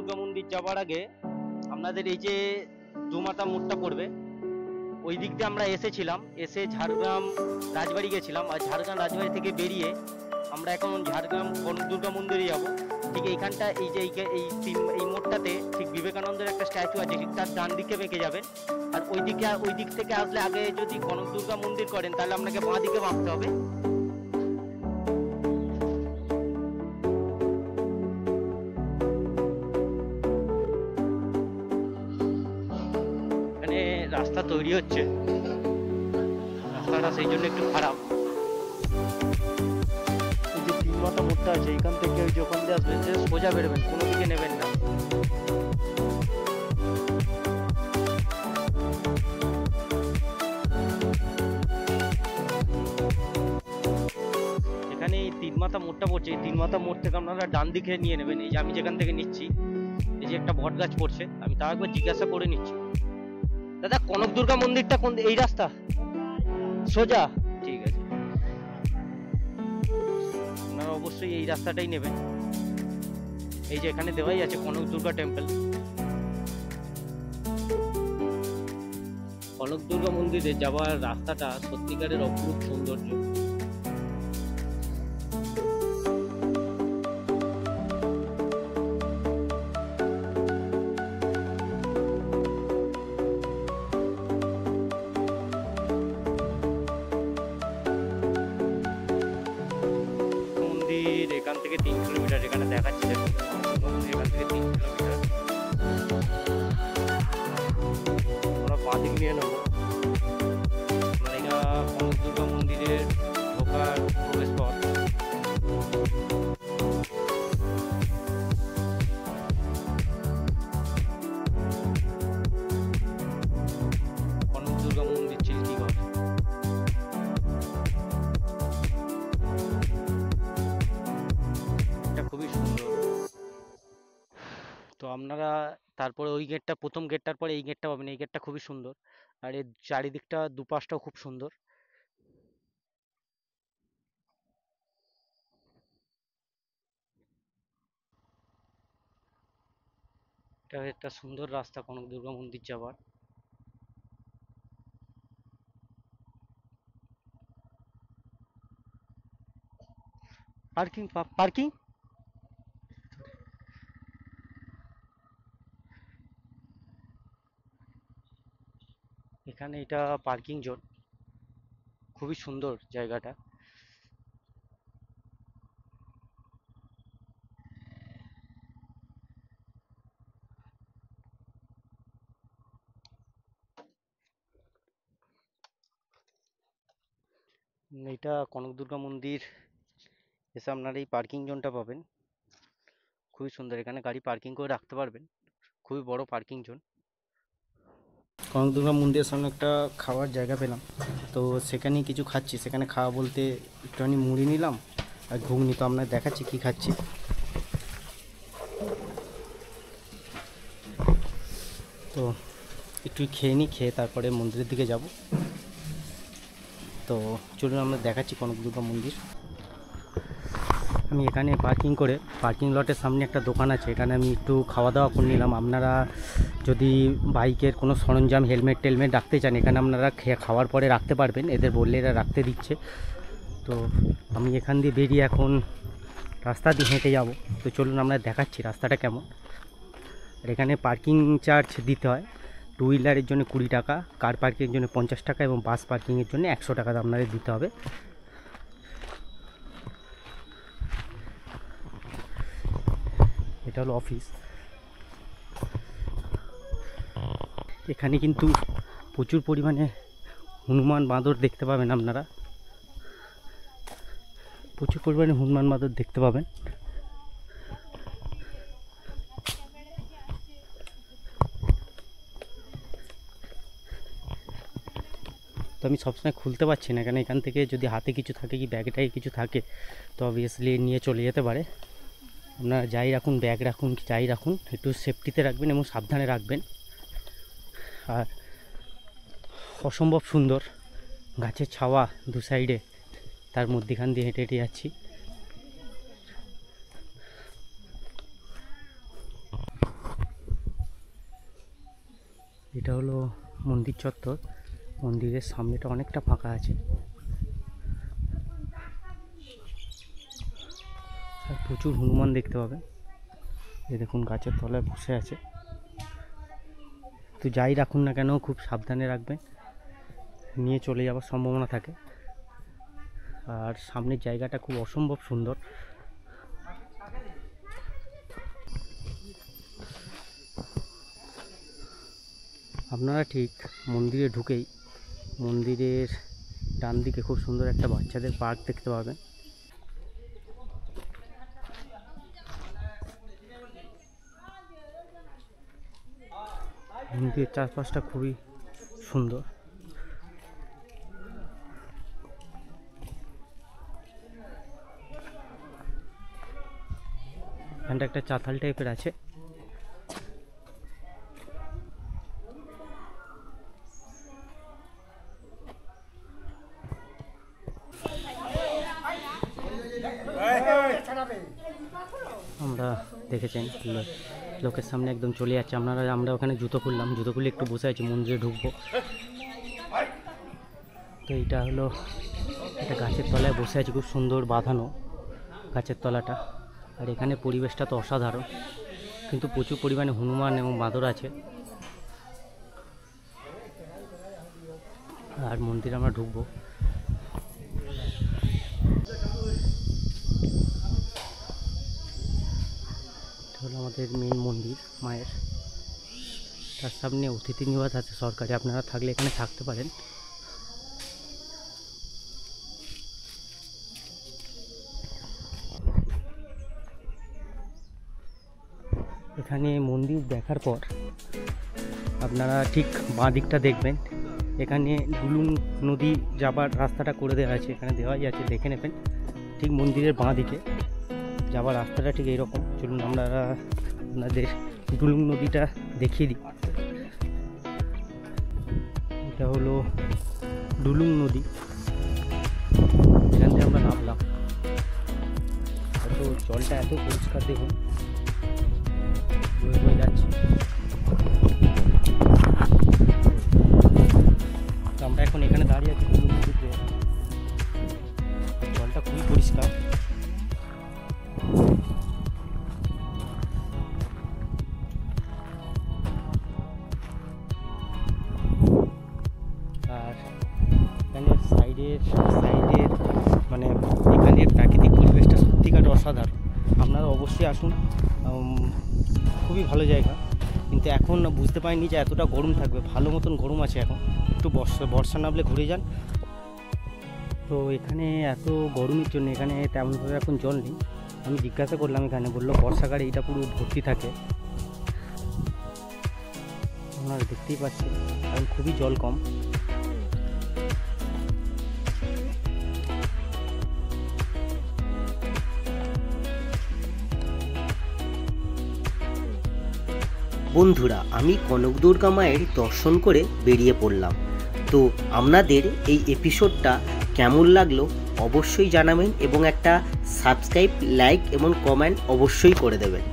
দুর্গা মন্দির যাওয়ার আগে আপনাদের এই যে দুমাতা মোড়টা পড়বে, ওই দিক দিয়ে আমরা এসেছিলাম, এসে ঝাড়গ্রাম রাজবাড়ি গেছিলাম, আর ঝাড়গ্রাম রাজবাড়ি থেকে বেরিয়ে আমরা এখন ঝাড়গ্রাম কনক দুর্গা মন্দিরে যাব। ঠিক এইখানটা এই যে এই মোড়টাতে ঠিক বিবেকানন্দের একটা স্ট্যাচু আছে, ঠিক তার ডান দিকে বেঁকে যাবেন। আর ওই দিক থেকে আসলে আগে যদি কনক দুর্গা মন্দির করেন তাহলে আপনাকে বাঁ দিকে বাঁকতে হবে। এখানে রাস্তা তৈরি হচ্ছে, রাস্তাটা সেই জন্য একটু খারাপ। এই যে তিন মাথা মোড়টা আছে, এখান থেকে ওই যখন দিয়ে আসবেন সোজা বেরোবেন, কোনো দিকে নেবেন না। এখানে এই তিন মাথা মোড়টা পড়ছে, এই তিন মাথা মোড় থেকে আপনারা ডান দিকে নিয়ে নেবেন। এই যে আমি যেখান থেকে নিচ্ছি, এই যে একটা বট গাছ পড়ছে, আমি তাও একবার জিজ্ঞাসা করে নিচ্ছি। দাদা কনক দুর্গা মন্দিরটা কোন, এই রাস্তা সোজা? ঠিক আছে, আপনারা অবশ্যই এই রাস্তাটাই নেবেন। এই যে এখানে দেওয়াই আছে কনক দুর্গা টেম্পল। কনক দুর্গা মন্দিরে যাওয়ার রাস্তাটা সত্যিকারের অপরূপ সৌন্দর্য। মন্দির এখান থেকে 3 কিলোমিটার, এখানে দেখাচ্ছে দেখুন, এখান থেকে 3 কিলোমিটার। আমরা বাঁ দিক নিয়ে নেবো। এটা কনক দুর্গা মন্দিরের ঢোকার প্রবেশ পথ। কনক দুর্গা মন্দির চিল্কিগড়। এটা খুবই সুন্দর। তো আপনারা তারপরে ওই গেটটা, প্রথম গেটটার পরে এই গেটটা পাবেন। এই গেটটা খুবই সুন্দর, আর এর চারিদিকটা দুপাশটাও খুব সুন্দর। এটা একটা সুন্দর রাস্তা কনক দুর্গা মন্দির যাওয়ার। পার্কিং পার্কিং এখানে এটা পার্কিং জোন, খুবই সুন্দর জায়গাটা। এটা কনক দুর্গা মন্দির এসে আপনারা এই পার্কিং জোনটা পাবেন, খুবই সুন্দর। এখানে গাড়ি পার্কিং করে রাখতে পারবেন, খুবই বড় পার্কিং জোন। কনক দুর্গা মন্দিরের সামনে একটা খাওয়ার জায়গা পেলাম, তো সেখানেই কিছু খাচ্ছি। সেখানে খাওয়া বলতে একটুখানি মুড়ি নিলাম আর ঘুগনি। তো আপনার দেখাচ্ছি কি খাচ্ছি। তো একটু খেয়ে নিই, খেয়ে তারপরে মন্দিরের দিকে যাব। তো চলুন আমরা দেখাচ্ছি কনক দুর্গা মন্দির। আমি এখানে পার্কিং করে, পার্কিং লটের সামনে একটা দোকান আছে, এখানে আমি একটু খাওয়া দাওয়া করে নিলাম। আপনারা যদি বাইকের কোনো সরঞ্জাম, হেলমেট টেলমেট রাখতে চান, এখানে আপনারা খাওয়ার পরে রাখতে পারবেন, এদের বললে এরা রাখতে দিচ্ছে। তো আমি এখান দিয়ে বেরিয়ে এখন রাস্তা দিয়ে হেঁটে যাব। তো চলুন আমরা দেখাচ্ছি রাস্তাটা কেমন। আর এখানে পার্কিং চার্জ দিতে হয়। টু হুইলারের জন্য 20 টাকা, কার পার্কিংয়ের জন্য 50 টাকা এবং বাস পার্কিংয়ের জন্য 100 টাকা আপনাদের দিতে হবে। এটা হলো অফিস। এখানে কিন্তু প্রচুর পরিমাণে হনুমান বাঁদর দেখতে পাবেন আপনারা, প্রচুর পরিমাণে হনুমান বাঁদর দেখতে পাবেন। তো আমি সবসময় খুলতে পারছি না, কেন এখান থেকে যদি হাতে কিছু থাকে কি ব্যাগটাই কিছু থাকে তো অবভিয়াসলি নিয়ে চলে যেতে পারে। আপনারা যাই রাখুন, ব্যাগ রাখুন কি যাই রাখুন, একটু সেফটিতে রাখবেন এবং সাবধানে রাখবেন। আর অসম্ভব সুন্দর গাছের ছাওয়া দু সাইডে, তার মধ্যেখান দিয়ে হেঁটে হেঁটে যাচ্ছি। এটা হলো মন্দির চত্বর। মন্দিরের সামনেটা অনেকটা ফাঁকা আছে আর প্রচুর হনুমান দেখতে পাবে। এই দেখুন গাছের তলায় বসে আছে। তো যাই রাখুন না কেন খুব সাবধানে রাখবেন, নিয়ে চলে যাওয়ার সম্ভাবনা থাকে। আর সামনের জায়গাটা খুব অসম্ভব সুন্দর। আপনারা ঠিক মন্দিরে ঢুকেই মন্দিরের ডান দিকে খুব সুন্দর একটা বাচ্চাদের পার্ক দেখতে পাবেন। মন্দিরের চারপাশটা খুবই সুন্দর। এখানটা একটা চাতাল টাইপের আছে। আমরা দেখেছেন লোকের সামনে একদম চলে যাচ্ছে। আমরা ওখানে জুতো খুললাম, জুতো খুলে একটু বসে আছি, মন্দিরে ঢুকবো। তো এইটা হলো একটা গাছের তলায় বসে আছি, খুব সুন্দর বাঁধানো গাছের তলাটা। আর এখানে পরিবেশটা তো অসাধারণ, কিন্তু প্রচুর পরিমাণে হনুমান এবং বাঁদর আছে। আর মন্দিরে আমরা ঢুকবো। হলো আমাদের মেন মন্দির মায়ের, তার সামনে অতিথি নিবাস আছে সরকারি, আপনারা থাকলে এখানে থাকতে পারেন। এখানে মন্দির দেখার পর আপনারা ঠিক বাঁ দিকটা দেখবেন, এখানে ডুলুং নদী যাবার রাস্তাটা করে দেওয়া আছে, এখানে দেওয়াই আছে, দেখে নেবেন। ঠিক মন্দিরের বাঁ দিকে যাবার রাস্তাটা ঠিক এইরকম। চলুন আমরা আপনাদের ডুলুং নদীটা দেখিয়ে দিই। এটা হলো ডুলুং নদী, এখান থেকে আমরা নামলাম। তো জলটা এত পরিষ্কার দেখুন, বয়ে বয়ে যাচ্ছে। তো আমরা এখন এখানে দাঁড়িয়ে আছি ডুলুং নদীতে, জলটা খুবই পরিষ্কার। আর এখানের সাইডের মানে এখানের প্রাকৃতিক পরিবেশটা সত্যিকার অসাধারণ। আপনারা অবশ্যই আসুন, খুবই ভালো জায়গা। কিন্তু এখন বুঝতে পারিনি যে এতটা গরম থাকবে, ভালো মতন গরম আছে এখন। একটু বর্ষা নামলে ঘুরে যান। তো এখানে এত গরমের জন্য এখানে তেমনভাবে এখন জল নেই। আমি জিজ্ঞাসা করলাম, এখানে বললো বর্ষাকালে এইটা পুরো ভর্তি থাকে। আপনারা দেখতেই পাচ্ছেন এখন খুবই জল কম। বন্ধুরা, আমি কনক দুর্গা মায়ের দর্শন করে বেরিয়ে পড়লাম। তো আপনাদের এই এপিসোডটা কেমন লাগলো অবশ্যই জানাবেন এবং একটা সাবস্ক্রাইব, লাইক এবং কমেন্ট অবশ্যই করে দেবেন।